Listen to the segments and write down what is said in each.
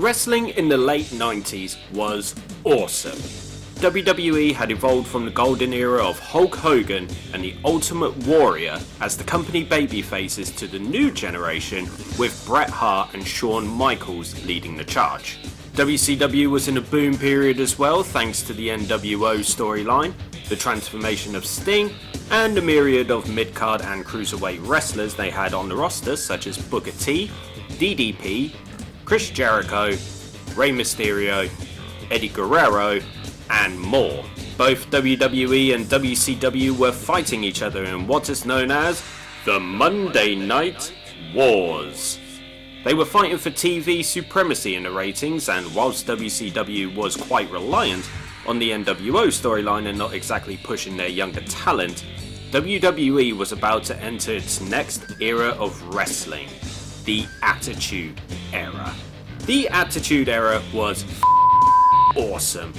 Wrestling in the late 90s was awesome. WWE had evolved from the golden era of Hulk Hogan and the Ultimate Warrior as the company babyfaces to the new generation with Bret Hart and Shawn Michaels leading the charge. WCW was in a boom period as well thanks to the NWO storyline, the transformation of Sting, and the myriad of mid-card and cruiserweight wrestlers they had on the roster such as Booker T, DDP, Chris Jericho, Rey Mysterio, Eddie Guerrero, and more. Both WWE and WCW were fighting each other in what is known as the Monday Night Wars. They were fighting for TV supremacy in the ratings, and whilst WCW was quite reliant on the NWO storyline and not exactly pushing their younger talent, WWE was about to enter its next era of wrestling, the Attitude Era. The Attitude Era was awesome.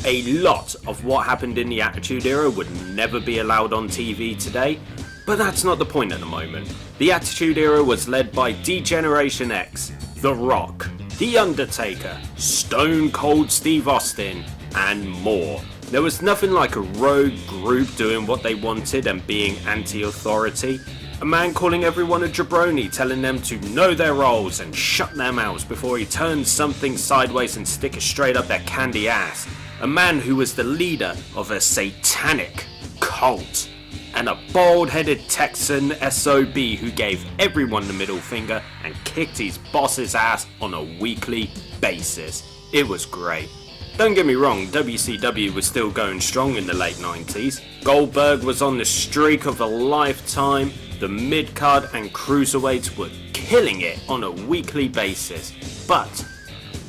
A lot of what happened in the Attitude Era would never be allowed on TV today, but that's not the point at the moment. The Attitude Era was led by D-Generation X, The Rock, The Undertaker, Stone Cold Steve Austin, and more. There was nothing like a rogue group doing what they wanted and being anti-authority. A man calling everyone a jabroni, telling them to know their roles and shut their mouths before he turns something sideways and stick it straight up their candy ass. A man who was the leader of a satanic cult. And a bald-headed Texan SOB who gave everyone the middle finger and kicked his boss's ass on a weekly basis. It was great. Don't get me wrong, WCW was still going strong in the late 90s. Goldberg was on the streak of a lifetime. The mid-card and cruiserweights were killing it on a weekly basis. But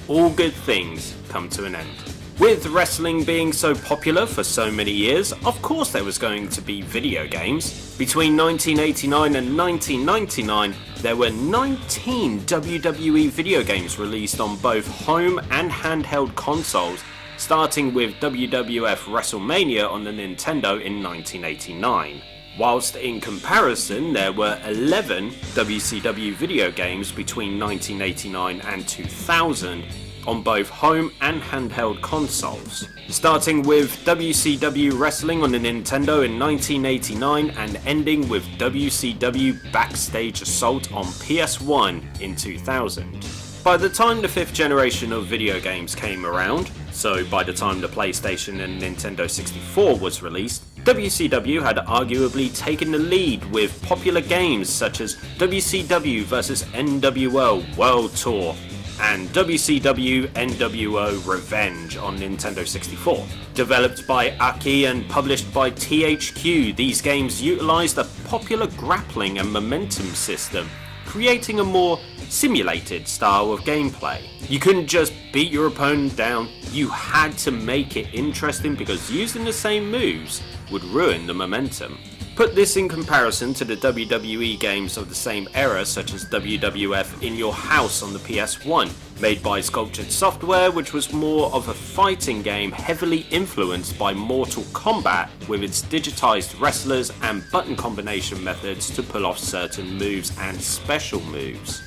all good things come to an end. With wrestling being so popular for so many years, of course there was going to be video games. Between 1989 and 1999, there were 19 WWE video games released on both home and handheld consoles, starting with WWF WrestleMania on the Nintendo in 1989. Whilst in comparison, there were 11 WCW video games between 1989 and 2000, on both home and handheld consoles, starting with WCW Wrestling on the Nintendo in 1989 and ending with WCW Backstage Assault on PS1 in 2000. By the time the 5th generation of video games came around, so by the time the PlayStation and Nintendo 64 was released, WCW had arguably taken the lead with popular games such as WCW vs NWO World Tour, and WCW NWO Revenge on Nintendo 64. Developed by Aki and published by THQ, these games utilised a popular grappling and momentum system, creating a more simulated style of gameplay. You couldn't just beat your opponent down, you had to make it interesting because using the same moves would ruin the momentum. Put this in comparison to the WWE games of the same era such as WWF In Your House on the PS1, made by Sculptured Software, which was more of a fighting game heavily influenced by Mortal Kombat with its digitized wrestlers and button combination methods to pull off certain moves and special moves.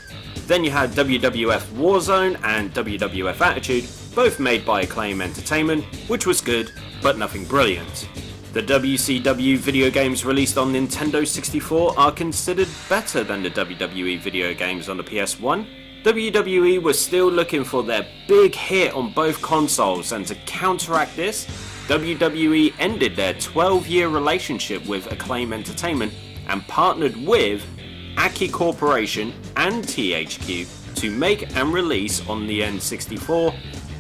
Then you had WWF Warzone and WWF Attitude, both made by Acclaim Entertainment, which was good, but nothing brilliant. The WCW video games released on Nintendo 64 are considered better than the WWE video games on the PS1. WWE was still looking for their big hit on both consoles, and to counteract this, WWE ended their 12-year relationship with Acclaim Entertainment and partnered with Aki Corporation and THQ to make and release on the N64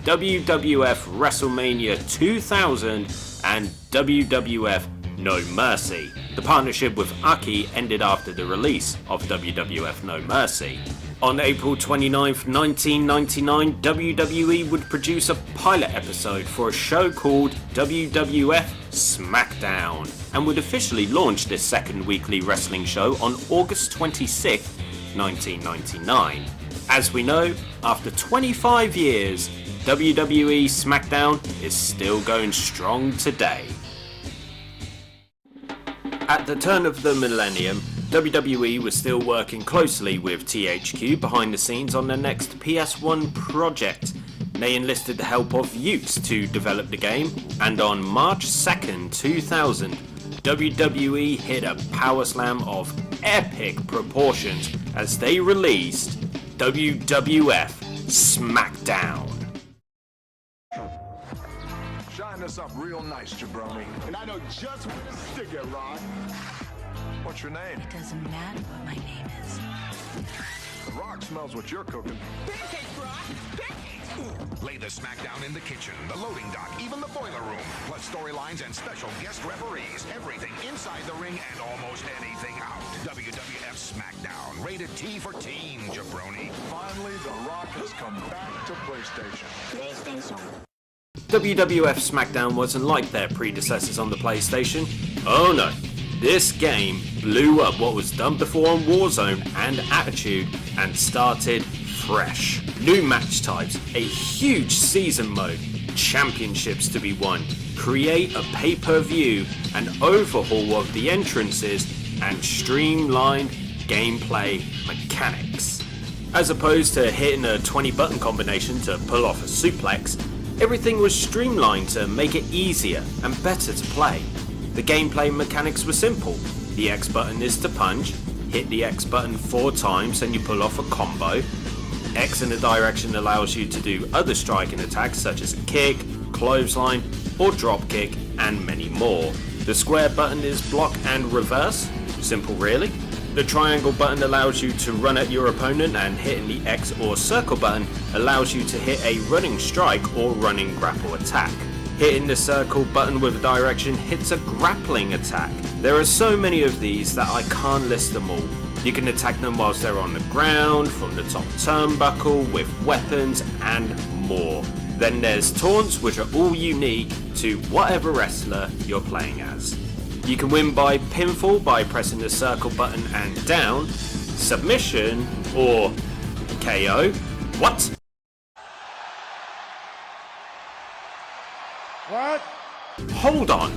WWF WrestleMania 2000 and WWF No Mercy. The partnership with Aki ended after the release of WWF No Mercy. On April 29, 1999, WWE would produce a pilot episode for a show called WWF Smackdown and would officially launch this second weekly wrestling show on August 26, 1999. As we know, after 25 years, WWE Smackdown is still going strong today. At the turn of the millennium, WWE was still working closely with THQ behind the scenes on their next PS1 project. They enlisted the help of Yuke to develop the game, and on March 2nd, 2000, WWE hit a power slam of epic proportions as they released WWF Smackdown. Shine this up real nice, jabroni. And I know just where to stick it, Ron. What's your name? It doesn't matter what my name is. The Rock smells what you're cooking. Pancakes, Ron! Pancakes! Lay the Smackdown in the kitchen, the loading dock, even the boiler room. Plus storylines and special guest referees. Everything inside the ring and almost anything out. WWF Smackdown. Rated T for teen, jabroni. Finally, The Rock has come back to PlayStation. WWF Smackdown wasn't like their predecessors on the PlayStation. Oh no. This game blew up what was done before on Warzone and Attitude and started fresh. New match types, a huge season mode, championships to be won, create a pay-per-view, an overhaul of the entrances, and streamlined gameplay mechanics. As opposed to hitting a 20 button combination to pull off a suplex, everything was streamlined to make it easier and better to play. The gameplay mechanics were simple. The X button is to punch, hit the X button 4 times and you pull off a combo. X in a direction allows you to do other striking attacks such as a kick, clothesline, or drop kick, and many more. The square button is block and reverse, simple really. The triangle button allows you to run at your opponent, and hitting the X or circle button allows you to hit a running strike or running grapple attack. Hitting the circle button with a direction hits a grappling attack. There are so many of these that I can't list them all. You can attack them whilst they're on the ground, from the top turnbuckle, with weapons, and more. Then there's taunts, which are all unique to whatever wrestler you're playing as. You can win by pinfall by pressing the circle button and down, submission, or KO. What? What? Hold on.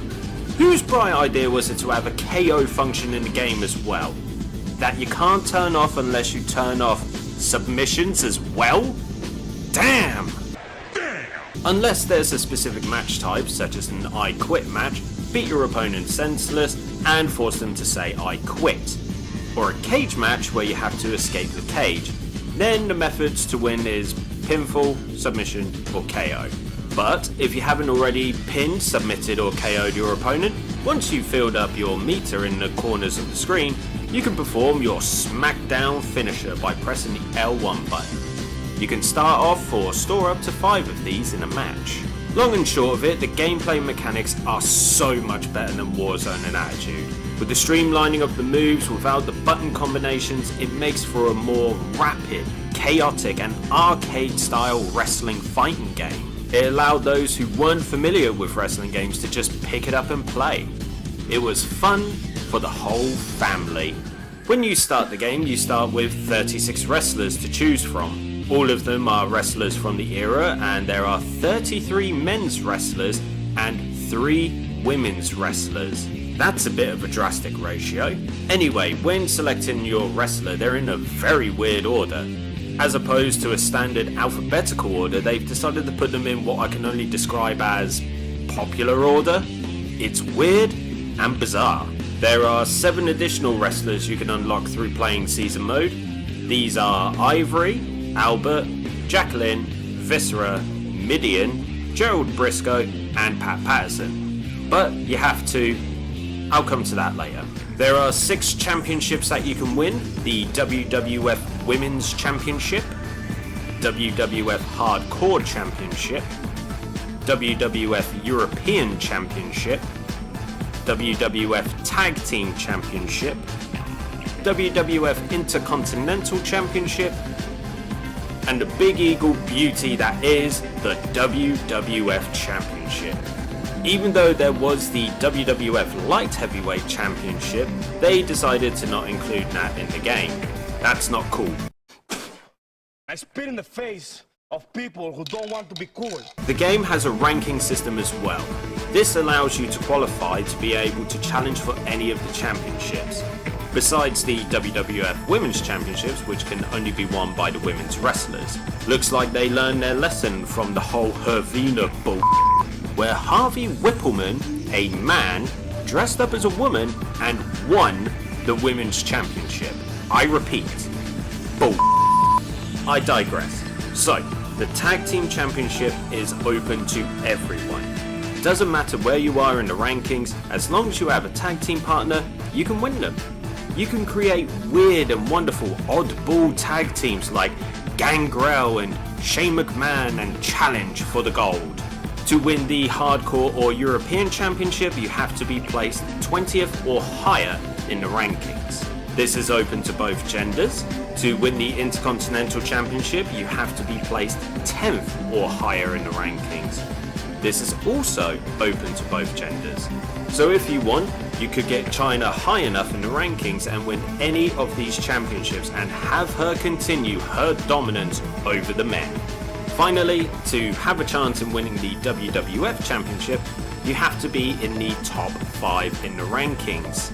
Whose bright idea was it to have a KO function in the game as well? That you can't turn off unless you turn off submissions as well? Damn! Unless there's a specific match type, such as an I quit match, beat your opponent senseless and force them to say I quit. Or a cage match where you have to escape the cage. Then the methods to win is pinfall, submission, or KO. But if you haven't already pinned, submitted, or KO'd your opponent, once you've filled up your meter in the corners of the screen, you can perform your Smackdown finisher by pressing the L1 button. You can start off or store up to 5 of these in a match. Long and short of it, the gameplay mechanics are so much better than Warzone and Attitude. With the streamlining of the moves without the button combinations, it makes for a more rapid, chaotic, and arcade-style wrestling fighting game. It allowed those who weren't familiar with wrestling games to just pick it up and play. It was fun for the whole family. When you start the game, you start with 36 wrestlers to choose from. All of them are wrestlers from the era, and there are 33 men's wrestlers and 3 women's wrestlers. That's a bit of a drastic ratio. Anyway, when selecting your wrestler, they're in a very weird order. As opposed to a standard alphabetical order, they've decided to put them in what I can only describe as popular order. It's weird and bizarre. There are 7 additional wrestlers you can unlock through playing season mode. These are Ivory, Albert, Jacqueline, Viscera, Midian, Gerald Briscoe, and Pat Patterson. But you have to. I'll come to that later. There are 6 championships that you can win: the WWF Women's Championship, WWF Hardcore Championship, WWF European Championship, WWF Tag Team Championship, WWF Intercontinental Championship, and the big eagle beauty that is the WWF Championship. Even though there was the WWF Light Heavyweight Championship, they decided to not include that in the game. That's not cool. I spit in the face of people who don't want to be cool. The game has a ranking system as well. This allows you to qualify to be able to challenge for any of the championships. besides the WWF Women's Championships, which can only be won by the women's wrestlers. Looks like they learned their lesson from the whole Hervina bull, where Harvey Whippleman, a man, dressed up as a woman and won the Women's Championship. I repeat, bull. I digress. So, the Tag Team Championship is open to everyone. Doesn't matter where you are in the rankings, as long as you have a tag team partner, you can win them. You can create weird and wonderful oddball tag teams like Gangrel and Shane McMahon and Challenge for the gold. To win the Hardcore or European Championship, you have to be placed 20th or higher in the rankings. This is open to both genders. To win the Intercontinental Championship, you have to be placed 10th or higher in the rankings. This is also open to both genders. So if you want, you could get China high enough in the rankings and win any of these championships and have her continue her dominance over the men. Finally, to have a chance in winning the WWF Championship, you have to be in the top 5 in the rankings.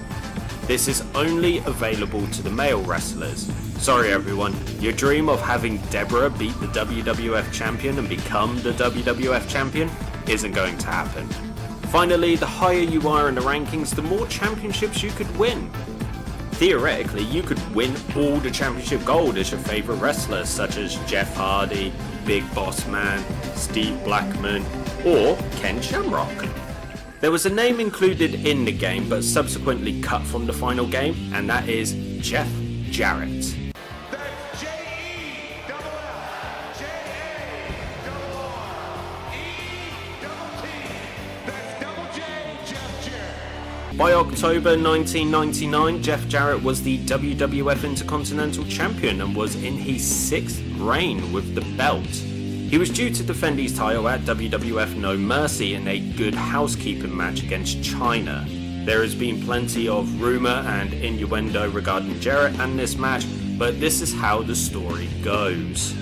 This is only available to the male wrestlers. Sorry everyone, your dream of having Deborah beat the WWF Champion and become the WWF Champion isn't going to happen. Finally, the higher you are in the rankings, the more championships you could win. Theoretically, you could win all the championship gold as your favourite wrestlers, such as Jeff Hardy, Big Boss Man, Steve Blackman, or Ken Shamrock. There was a name included in the game but subsequently cut from the final game, and that is Jeff Jarrett. That's J-E-double-F, J-A-double-R-E-double-T. That's double J, Jeff Jarrett. By October 1999, Jeff Jarrett was the WWF Intercontinental Champion and was in his 6th reign with the belt. He was due to defend his title at WWF No Mercy in a Good Housekeeping match against China. There has been plenty of rumour and innuendo regarding Jarrett and this match, but this is how the story goes.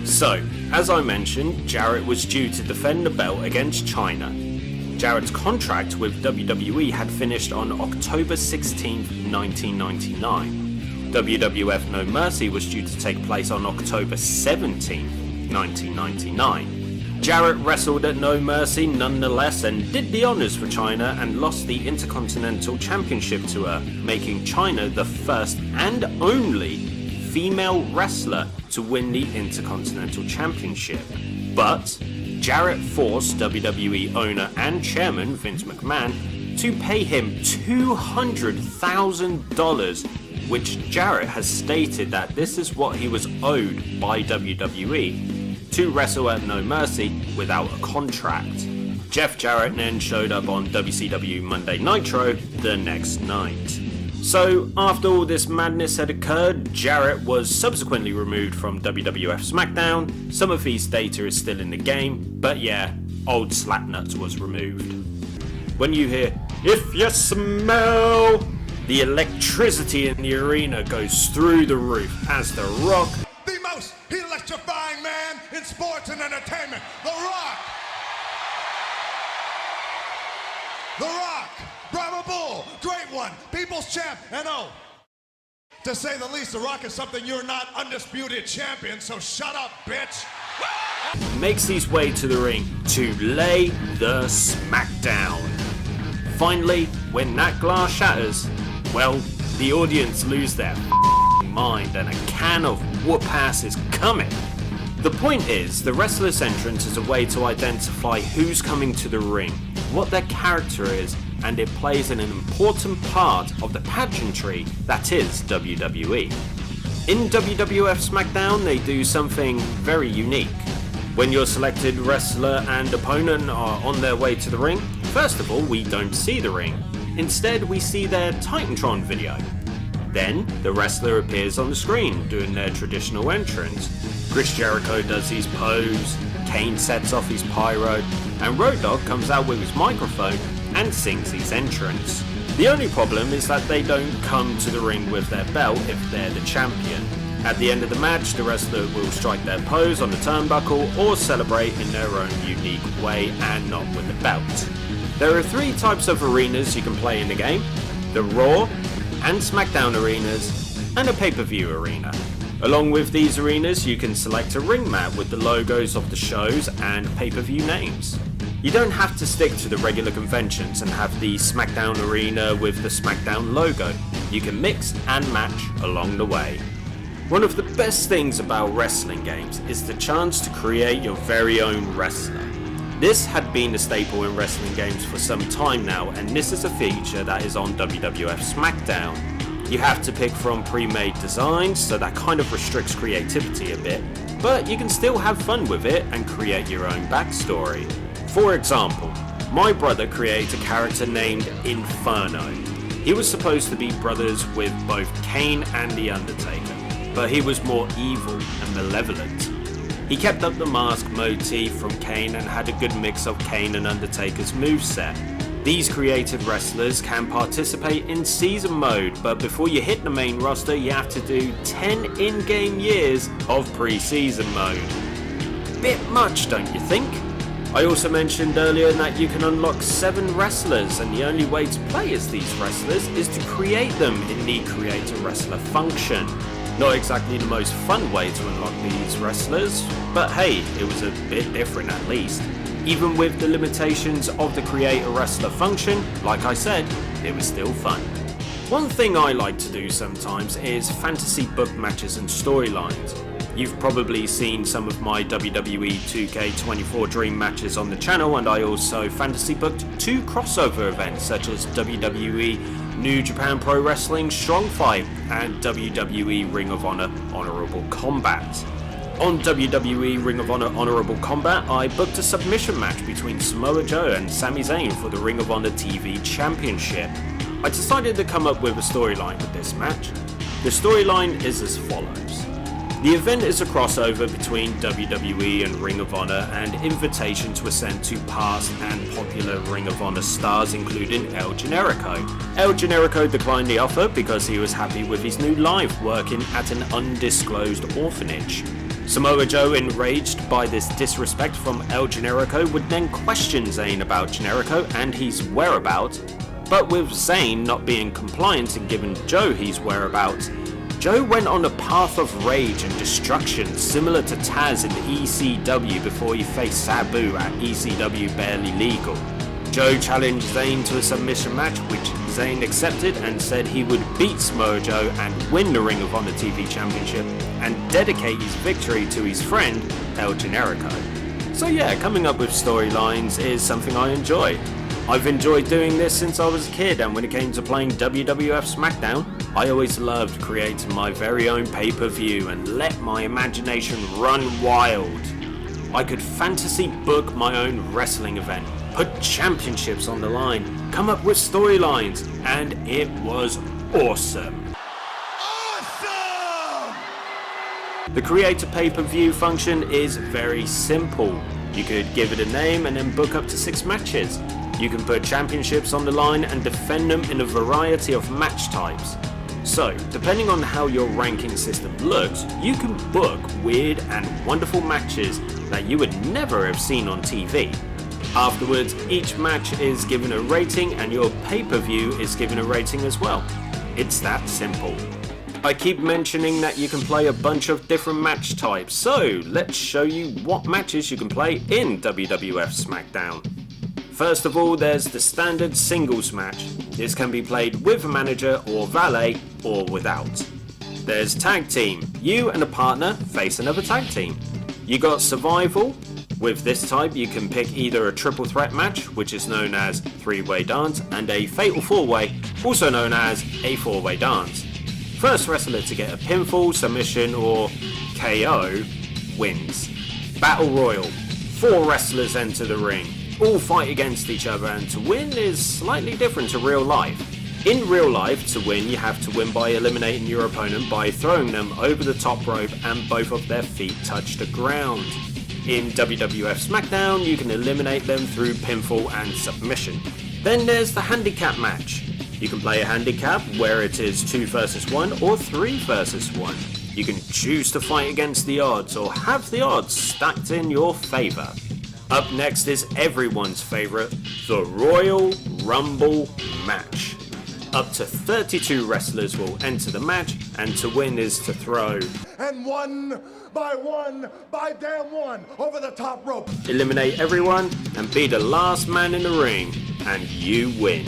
So, as I mentioned, Jarrett was due to defend the belt against China. Jarrett's contract with WWE had finished on October 16, 1999. WWF No Mercy was due to take place on October 17, 1999. Jarrett wrestled at No Mercy nonetheless and did the honours for China and lost the Intercontinental Championship to her, making China the first and only female wrestler to win the Intercontinental Championship. But Jarrett forced WWE owner and chairman Vince McMahon to pay him $200,000, which Jarrett has stated that this is what he was owed by WWE to wrestle at No Mercy without a contract. Jeff Jarrett then showed up on WCW Monday Nitro the next night. So after all this madness had occurred, Jarrett was subsequently removed from WWF Smackdown. Some of his data is still in the game, but yeah, old Slapnuts was removed. When you hear, "If you smell," the electricity in the arena goes through the roof as The Rock, The most electrifying man in sports and entertainment, The Rock. The Rock, Brahma Bull, Great One, People's Champ, and oh, to say the least, The Rock is something you're not, undisputed champion, so shut up, bitch. makes his way to the ring to lay the smackdown. Finally, when that glass shatters, well, the audience lose their mind and a can of whoop-ass is coming. The point is, the wrestler's entrance is a way to identify who's coming to the ring, what their character is, and it plays an important part of the pageantry that is WWE. In WWF Smackdown, they do something very unique. When your selected wrestler and opponent are on their way to the ring, first of all, we don't see the ring. Instead, we see their Titantron video. Then, the wrestler appears on the screen, doing their traditional entrance. Chris Jericho does his pose, Kane sets off his pyro, and Road Dogg comes out with his microphone and sings his entrance. The only problem is that they don't come to the ring with their belt if they're the champion. At the end of the match, the wrestler will strike their pose on the turnbuckle or celebrate in their own unique way and not with the belt. There are 3 types of arenas you can play in the game: the Raw, and SmackDown arenas, and a pay-per-view arena. Along with these arenas, you can select a ring mat with the logos of the shows and pay-per-view names. You don't have to stick to the regular conventions and have the SmackDown arena with the SmackDown logo. You can mix and match along the way. One of the best things about wrestling games is the chance to create your very own wrestler. This had been a staple in wrestling games for some time now, and this is a feature that is on WWF Smackdown. You have to pick from pre-made designs, so that kind of restricts creativity a bit, but you can still have fun with it and create your own backstory. For example, my brother created a character named Inferno. He was supposed to be brothers with both Kane and The Undertaker, but he was more evil and malevolent. He kept up the mask motif from Kane and had a good mix of Kane and Undertaker's moveset. These creative wrestlers can participate in season mode, but before you hit the main roster you have to do 10 in-game years of pre-season mode. Bit much, don't you think? I also mentioned earlier that you can unlock 7 wrestlers, and the only way to play as these wrestlers is to create them in the Create a Wrestler function. Not exactly the most fun way to unlock these wrestlers, but hey, it was a bit different at least. Even with the limitations of the Create a Wrestler function, like I said, it was still fun. One thing I like to do sometimes is fantasy book matches and storylines. You've probably seen some of my WWE 2K24 Dream matches on the channel, and I also fantasy booked 2 crossover events such as WWE New Japan Pro Wrestling Strong Fight and WWE Ring of Honor Honorable Combat. On WWE Ring of Honor Honorable Combat, I booked a submission match between Samoa Joe and Sami Zayn for the Ring of Honor TV Championship. I decided to come up with a storyline with this match. The storyline is as follows. The event is a crossover between WWE and Ring of Honor and invitation to ascend to past and popular Ring of Honor stars including El Generico. El Generico declined the offer because he was happy with his new life working at an undisclosed orphanage. Samoa Joe, enraged by this disrespect from El Generico, would then question Zayn about Generico and his whereabouts, but with Zayn not being compliant and giving Joe his whereabouts, Joe went on a path of rage and destruction similar to Taz in the ECW before he faced Sabu at ECW Barely Legal. Joe challenged Zayn to a submission match, which Zayn accepted and said he would beat Samoa Joe and win the Ring of Honor TV Championship and dedicate his victory to his friend El Generico. So yeah, coming up with storylines is something I enjoy. I've enjoyed doing this since I was a kid, and when it came to playing WWF Smackdown, I always loved creating my very own pay-per-view and let my imagination run wild. I could fantasy book my own wrestling event, put championships on the line, come up with storylines, and it was awesome. The Create a Pay-Per-View function is very simple. You could give it a name and then book up to 6 matches. You can put championships on the line and defend them in a variety of match types. So, depending on how your ranking system looks, you can book weird and wonderful matches that you would never have seen on TV. Afterwards, each match is given a rating and your pay-per-view is given a rating as well. It's that simple. I keep mentioning that you can play a bunch of different match types, so let's show you what matches you can play in WWF Smackdown. First of all, there's the standard singles match. This can be played with a manager or valet or without. There's tag team. You and a partner face another tag team. You got survival. With this type, you can pick either a triple threat match, which is known as 3-way dance, and a fatal 4-way, also known as a 4-way dance. First wrestler to get a pinfall, submission, or KO wins. Battle Royal. 4 wrestlers enter the ring. All fight against each other, and to win is slightly different to real life. In real life, to win, you have to win by eliminating your opponent by throwing them over the top rope and both of their feet touch the ground. In WWF Smackdown, you can eliminate them through pinfall and submission. Then there's the handicap match. You can play a handicap where it is 2 versus 1 or 3 versus 1. You can choose to fight against the odds or have the odds stacked in your favour. Up next is everyone's favourite, the Royal Rumble match. Up to 32 wrestlers will enter the match, and to win is to throw. And one, by damn one, over the top rope. Eliminate everyone and be the last man in the ring, and you win.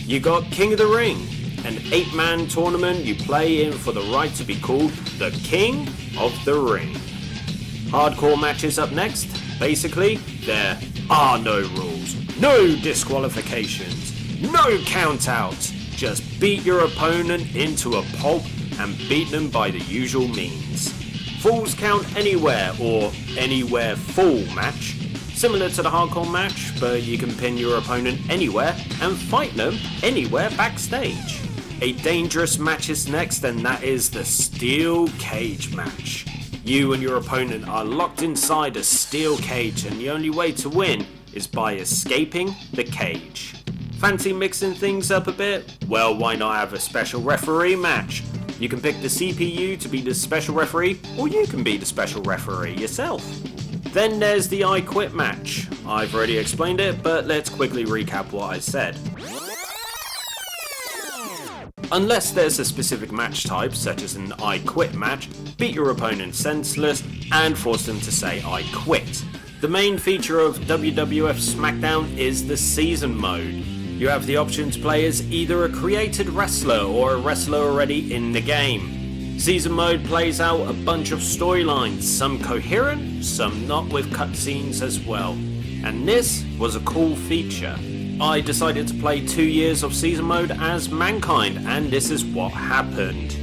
You got King of the Ring, an 8-man tournament you play in for the right to be called the King of the Ring. Hardcore matches up next. Basically, there are no rules, no disqualifications, no countouts. Just beat your opponent into a pulp and beat them by the usual means. Falls count anywhere or anywhere fall match. Similar to the hardcore match, but you can pin your opponent anywhere and fight them anywhere backstage. A dangerous match is next, and that is the steel cage match. You and your opponent are locked inside a steel cage, and the only way to win is by escaping the cage. Fancy mixing things up a bit? Well, why not have a special referee match? You can pick the CPU to be the special referee, or you can be the special referee yourself. Then there's the I Quit match. I've already explained it, but let's quickly recap what I said. Unless there's a specific match type, such as an I Quit match, beat your opponent senseless and force them to say I quit. The main feature of WWF Smackdown is the season mode. You have the option to play as either a created wrestler or a wrestler already in the game. Season mode plays out a bunch of storylines, some coherent, some not, with cutscenes as well. And this was a cool feature. I decided to play 2 years of season mode as Mankind, and this is what happened.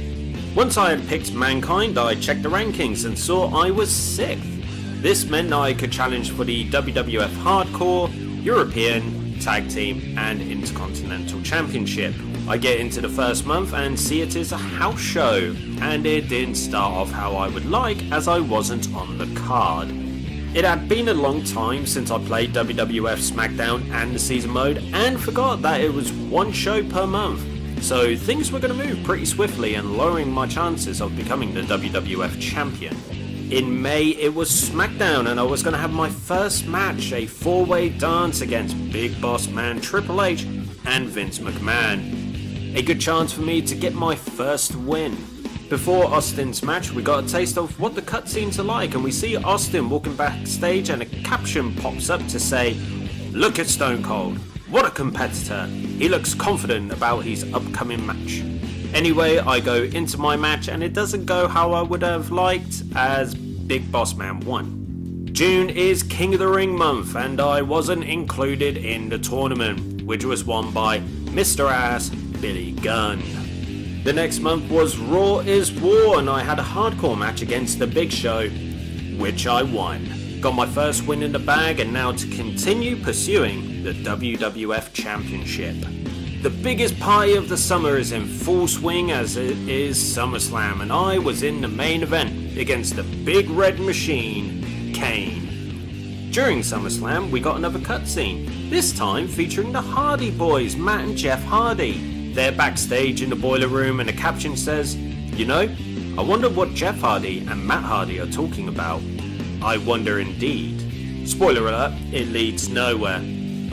Once I had picked Mankind, I checked the rankings and saw I was 6th. This meant I could challenge for the WWF Hardcore, European, Tag Team and Intercontinental Championship. I get into the first month and see it is a house show, and it didn't start off how I would like, as I wasn't on the card. It had been a long time since I played WWF Smackdown and the season mode, and forgot that it was one show per month, so things were going to move pretty swiftly and lowering my chances of becoming the WWF champion. In May it was Smackdown, and I was going to have my first match, a 4-way dance against Big Boss Man Triple H and Vince McMahon. A good chance for me to get my first win. Before Austin's match, we got a taste of what the cutscenes are like, and we see Austin walking backstage and a caption pops up to say, "Look at Stone Cold, what a competitor, he looks confident about his upcoming match." Anyway, I go into my match and it doesn't go how I would have liked, as Big Boss Man won. June is King of the Ring month, and I wasn't included in the tournament, which was won by Mr. Ass Billy Gunn. The next month was Raw is War, and I had a hardcore match against The Big Show, which I won. Got my first win in the bag, and now to continue pursuing the WWF Championship. The biggest party of the summer is in full swing, as it is SummerSlam, and I was in the main event against the Big Red Machine, Kane. During SummerSlam, we got another cutscene, this time featuring the Hardy Boys, Matt and Jeff Hardy. They're backstage in the boiler room, and the caption says, "You know, I wonder what Jeff Hardy and Matt Hardy are talking about." I wonder indeed. Spoiler alert, it leads nowhere.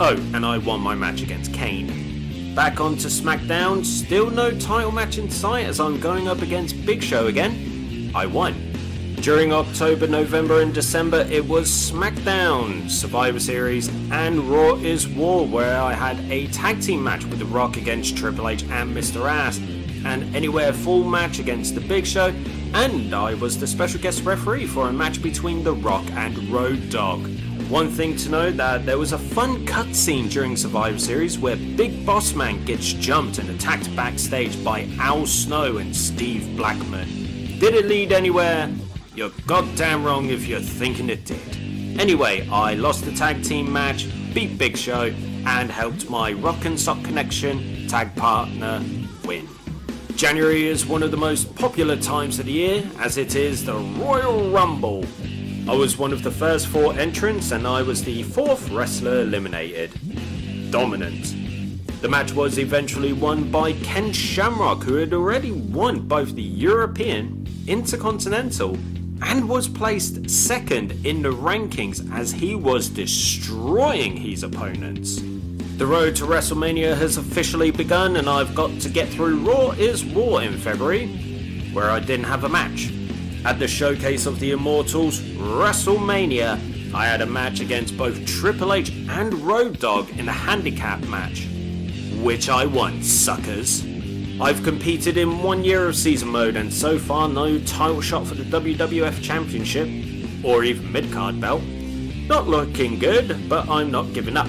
Oh, and I won my match against Kane. Back onto SmackDown, still no title match in sight as I'm going up against Big Show again. I won. During October, November and December it was SmackDown, Survivor Series and Raw is War, where I had a tag team match with The Rock against Triple H and Mr. Ass, an Anywhere Full match against The Big Show, and I was the special guest referee for a match between The Rock and Road Dogg. One thing to note, that there was a fun cutscene during Survivor Series where Big Boss Man gets jumped and attacked backstage by Al Snow and Steve Blackman. Did it lead anywhere? You're goddamn wrong if you're thinking it did. Anyway, I lost the tag team match, beat Big Show, and helped my Rock and Sock Connection tag partner win. January is one of the most popular times of the year, as it is the Royal Rumble. I was one of the first 4 entrants, and I was the 4th wrestler eliminated. Dominant. The match was eventually won by Ken Shamrock, who had already won both the European, Intercontinental, and was placed 2nd in the rankings as he was destroying his opponents. The road to WrestleMania has officially begun, and I've got to get through Raw is War in February, where I didn't have a match. At the Showcase of the Immortals, WrestleMania, I had a match against both Triple H and Road Dogg in a handicap match, which I won, suckers. I've competed in 1 year of season mode, and so far no title shot for the WWF Championship, or even mid-card belt. Not looking good, but I'm not giving up.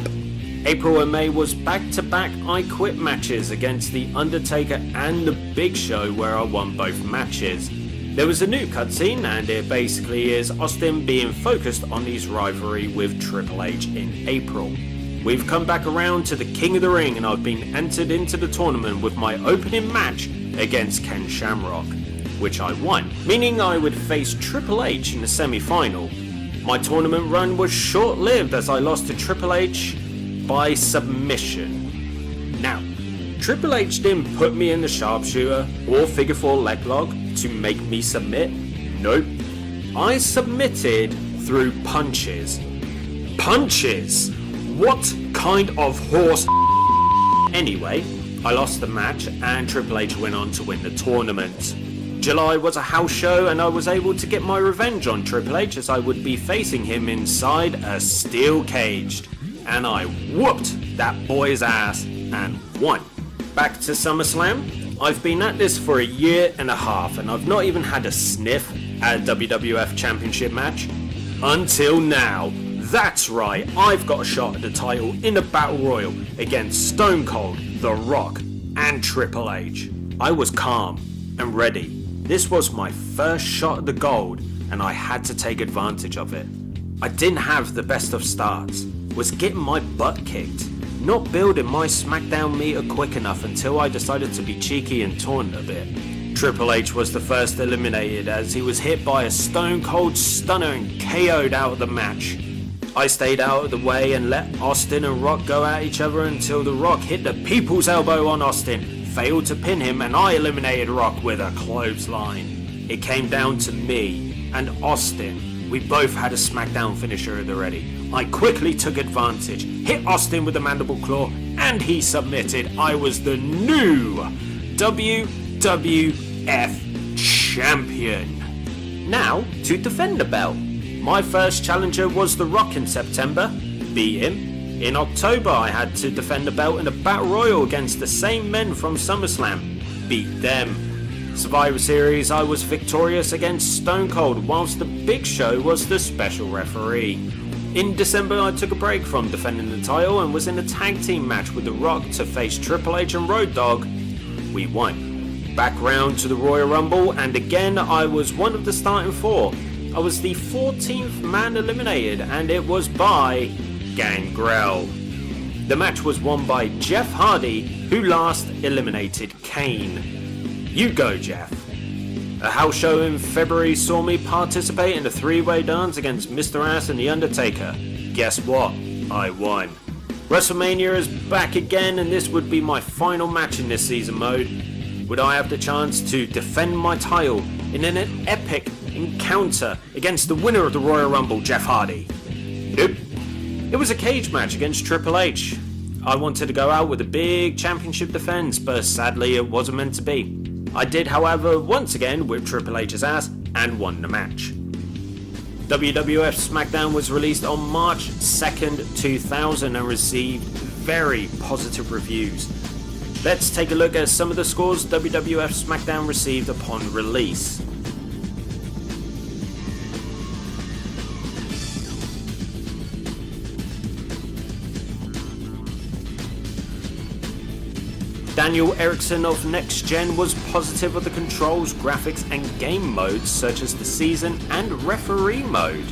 April and May was back-to-back I Quit matches against The Undertaker and The Big Show, where I won both matches. There was a new cutscene, and it basically is Austin being focused on his rivalry with Triple H in April. We've come back around to the King of the Ring, and I've been entered into the tournament with my opening match against Ken Shamrock, which I won, meaning I would face Triple H in the semi-final. My tournament run was short-lived as I lost to Triple H by submission. Now, Triple H didn't put me in the sharpshooter or figure 4 leg lock to make me submit. Nope. I submitted through punches. Punches! What kind of horse? Anyway, I lost the match and Triple H went on to win the tournament. July was a house show, and I was able to get my revenge on Triple H as I would be facing him inside a steel cage. And I whooped that boy's ass and won. Back to SummerSlam. I've been at this for 1.5 years, and I've not even had a sniff at a WWF Championship match. Until now. That's right, I've got a shot at the title in a Battle Royal against Stone Cold, The Rock, and Triple H. I was calm and ready. This was my first shot at the gold, and I had to take advantage of it. I didn't have the best of starts, was getting my butt kicked, not building my SmackDown meter quick enough until I decided to be cheeky and taunt a bit. Triple H was the first eliminated as he was hit by a Stone Cold Stunner and KO'd out of the match. I stayed out of the way and let Austin and Rock go at each other until The Rock hit the people's elbow on Austin, failed to pin him, and I eliminated Rock with a clothesline. It came down to me and Austin. We both had a SmackDown finisher at the ready. I quickly took advantage, hit Austin with a mandible claw, and he submitted. I was the new WWF Champion. Now to defend the belt. My first challenger was The Rock in September, beat him. In October I had to defend the belt in a Battle Royal against the same men from SummerSlam, beat them. Survivor Series I was victorious against Stone Cold, whilst The Big Show was the special referee. In December I took a break from defending the title and was in a tag team match with The Rock to face Triple H and Road Dogg. We won. Back round to the Royal Rumble, and again I was one of the starting 4. I was the 14th man eliminated, and it was by Gangrel. The match was won by Jeff Hardy, who last eliminated Kane. You go, Jeff. A house show in February saw me participate in a 3-way dance against Mr. Ass and The Undertaker. Guess what? I won. WrestleMania is back again, and this would be my final match in this season mode. Would I have the chance to defend my title in an epic encounter against the winner of the Royal Rumble, Jeff Hardy? Nope. It was a cage match against Triple H. I wanted to go out with a big championship defense, but sadly it wasn't meant to be. I did, however, once again whip Triple H's ass and won the match. WWF Smackdown was released on March 2nd, 2000 and received very positive reviews. Let's take a look at some of the scores WWF Smackdown received upon release. Daniel Erickson of Next Gen was positive of the controls, graphics and game modes such as the season and referee mode.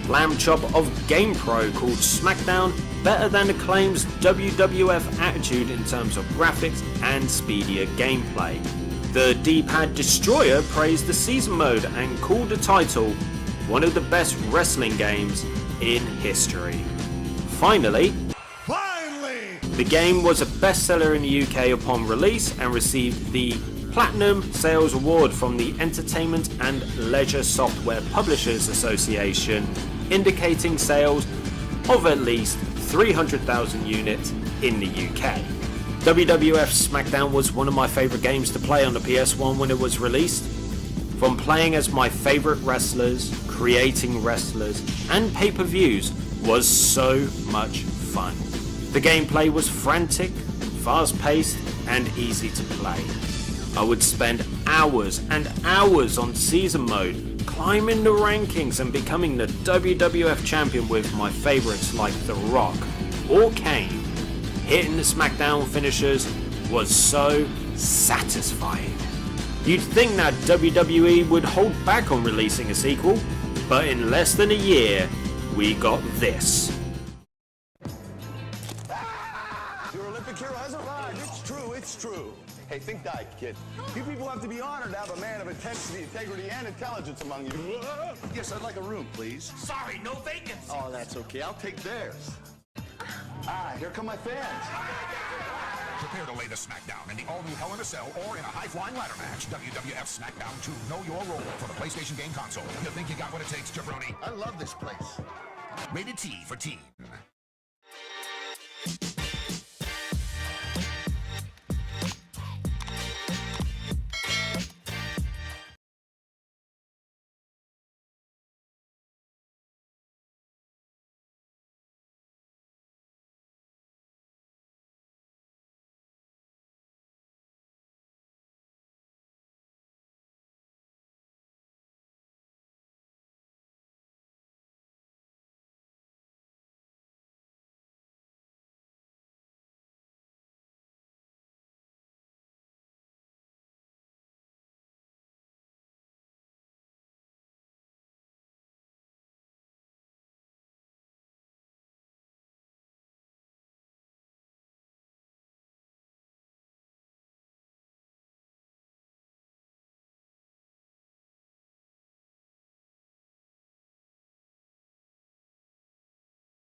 Lamb Chop of GamePro called Smackdown better than Acclaim's WWF Attitude in terms of graphics and speedier gameplay. The D-Pad Destroyer praised the season mode and called the title one of the best wrestling games in history. Finally, the game was a bestseller in the UK upon release and received the Platinum Sales Award from the Entertainment and Leisure Software Publishers Association, indicating sales of at least 300,000 units in the UK. WWF Smackdown was one of my favourite games to play on the PS1 when it was released. From playing as my favourite wrestlers, creating wrestlers, and pay-per-views was so much fun. The gameplay was frantic, fast-paced, and easy to play. I would spend hours and hours on season mode, climbing the rankings and becoming the WWF champion with my favourites like The Rock or Kane. Hitting the Smackdown finishers was so satisfying. You'd think that WWE would hold back on releasing a sequel, but in less than a year, we got this. Your Olympic hero has arrived. It's true. Hey, think diet, kid. You people have to be honored to have a man of intensity, integrity, and intelligence among you. Yes, I'd like a room, please. Sorry, no vacancy. Oh, that's okay. I'll take theirs. Here come my fans. Prepare to lay the smackdown in the all-new Hell in a Cell or in a high-flying ladder match. WWF Smackdown 2, Know Your Role for the PlayStation game console. You think you got what it takes, jabroni? I love this place. Rated T for teen.